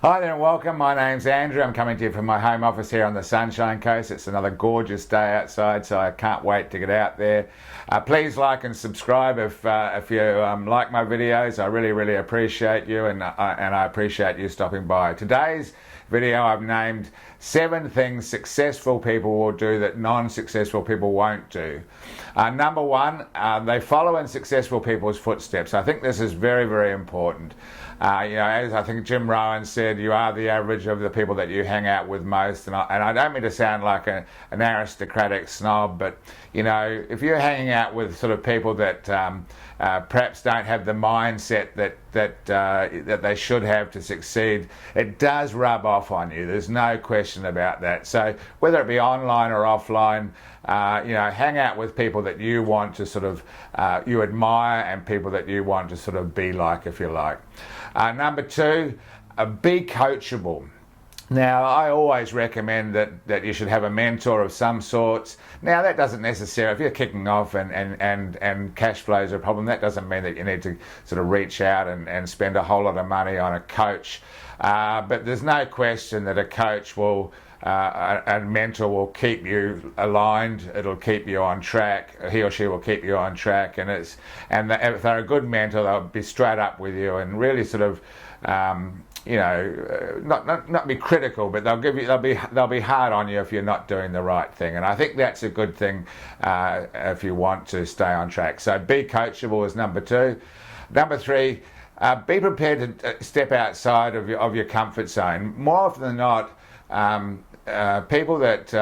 Hi there and welcome. My name's Andrew. I'm coming to you from my home office here on the Sunshine Coast. It's another gorgeous day outside, so I can't wait to get out there. Please like and subscribe if you like my videos. I really appreciate you, and I appreciate you stopping by. Today's video I've named 7 things successful people will do that non-successful people won't do. Number 1, they follow in successful people's footsteps. I think this is very important. As I think Jim Rohn said, you are the average of the people that you hang out with most. And I don't mean to sound like an aristocratic snob, but if you're hanging out with sort of people that perhaps don't have the mindset that they should have to succeed, it does rub off on you. There's no question about that. So whether it be online or offline, hang out with people that you want to sort of you admire, and people that you want to sort of be like, if you like. Number 2, be coachable. Now, I always recommend that you should have a mentor of some sorts. Now, that doesn't necessarily, if you're kicking off and cash flow is a problem, that doesn't mean that you need to sort of reach out and spend a whole lot of money on a coach. But there's no question that a coach will, a mentor will keep you aligned. It'll keep you on track. He or she will keep you on track, and if they're a good mentor, they'll be straight up with you and really sort of, not be critical, but they'll be hard on you if you're not doing the right thing. And I think that's a good thing if you want to stay on track. So be coachable is number 2. Number 3. Be prepared to step outside of your comfort zone. More often than not, people that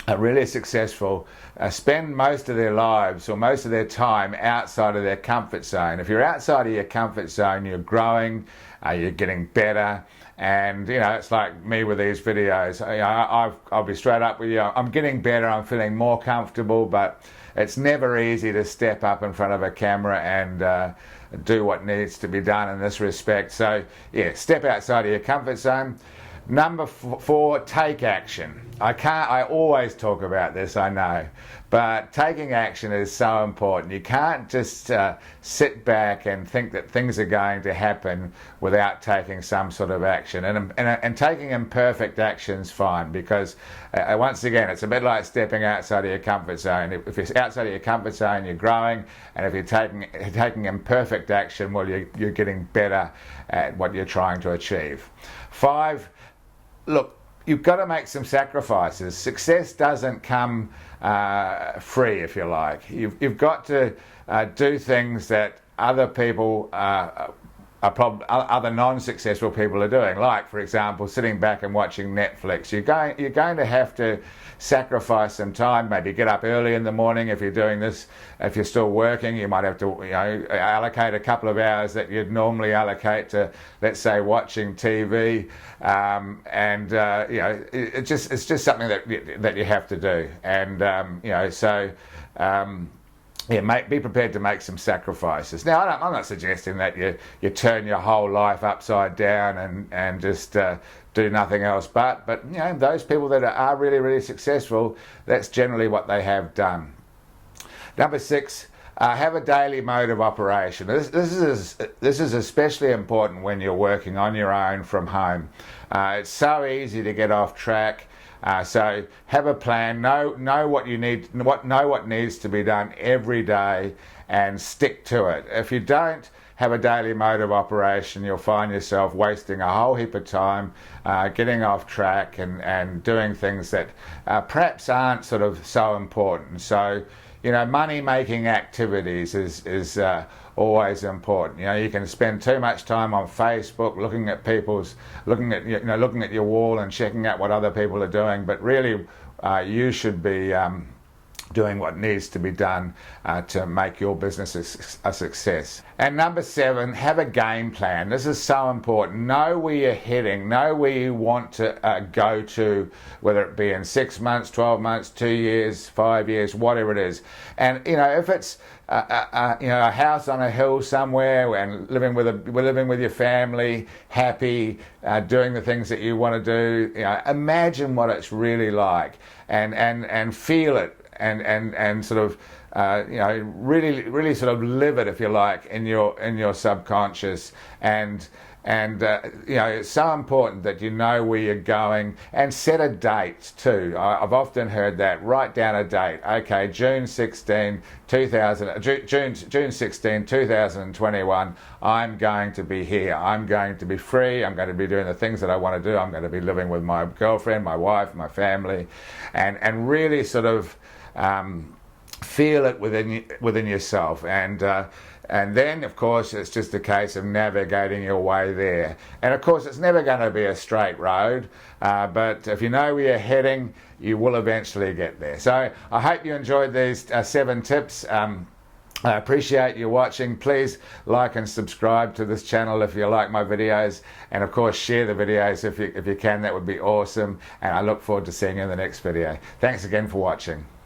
are really successful spend most of their lives or most of their time outside of their comfort zone. If you're outside of your comfort zone, you're growing, you're getting better. And it's like me with these videos. I'll be straight up with you. I'm getting better. I'm feeling more comfortable, but it's never easy to step up in front of a camera and do what needs to be done in this respect. So yeah, step outside of your comfort zone. Number 4, take action. I always talk about this, I know, but taking action is so important. You can't just sit back and think that things are going to happen without taking some sort of action. And taking imperfect action is fine, because once again, it's a bit like stepping outside of your comfort zone. If you're outside of your comfort zone, you're growing, and if you're taking imperfect action, well, you're getting better at what you're trying to achieve. 5, look, you've got to make some sacrifices. Success doesn't come free, if you like. You've got to do things that other people other non-successful people are doing. Like, for example, sitting back and watching Netflix. You're going to have to sacrifice some time. Maybe get up early in the morning if you're doing this. If you're still working, you might have to allocate a couple of hours that you'd normally allocate to, let's say, watching TV. It's just something that you have to do. And be prepared to make some sacrifices. Now, I'm not suggesting that you turn your whole life upside down and just do nothing else. But those people that are really successful, that's generally what they have done. Number 6. Have a daily mode of operation. This is especially important when you're working on your own from home. It's so easy to get off track. So have a plan. Know what you need. Know what needs to be done every day, and stick to it. If you don't have a daily mode of operation, you'll find yourself wasting a whole heap of time, getting off track and doing things that perhaps aren't sort of so important. So money-making activities is always important. You can spend too much time on Facebook looking at your wall and checking out what other people are doing, but really you should be doing what needs to be done to make your business a success. And number 7, have a game plan. This is so important. Know where you're heading. Know where you want to go to, whether it be in 6 months, 12 months, 2 years, 5 years, whatever it is. And if it's a house on a hill somewhere and living with your family, happy, doing the things that you want to do, imagine what it's really like and feel it. And sort of really sort of live it, if you like, in your subconscious, and And you know, it's so important that you know where you're going and set a date too. I've often heard that. Write down a date. Okay, June 16, 2021, I'm going to be here. I'm going to be free. I'm going to be doing the things that I want to do. I'm going to be living with my girlfriend, my wife, my family, and really sort of feel it within yourself. And then, of course, it's just a case of navigating your way there. And, of course, it's never going to be a straight road, but if you know where you're heading, you will eventually get there. So I hope you enjoyed these 7 tips. I appreciate you watching. Please like and subscribe to this channel if you like my videos. And, of course, share the videos if you can. That would be awesome. And I look forward to seeing you in the next video. Thanks again for watching.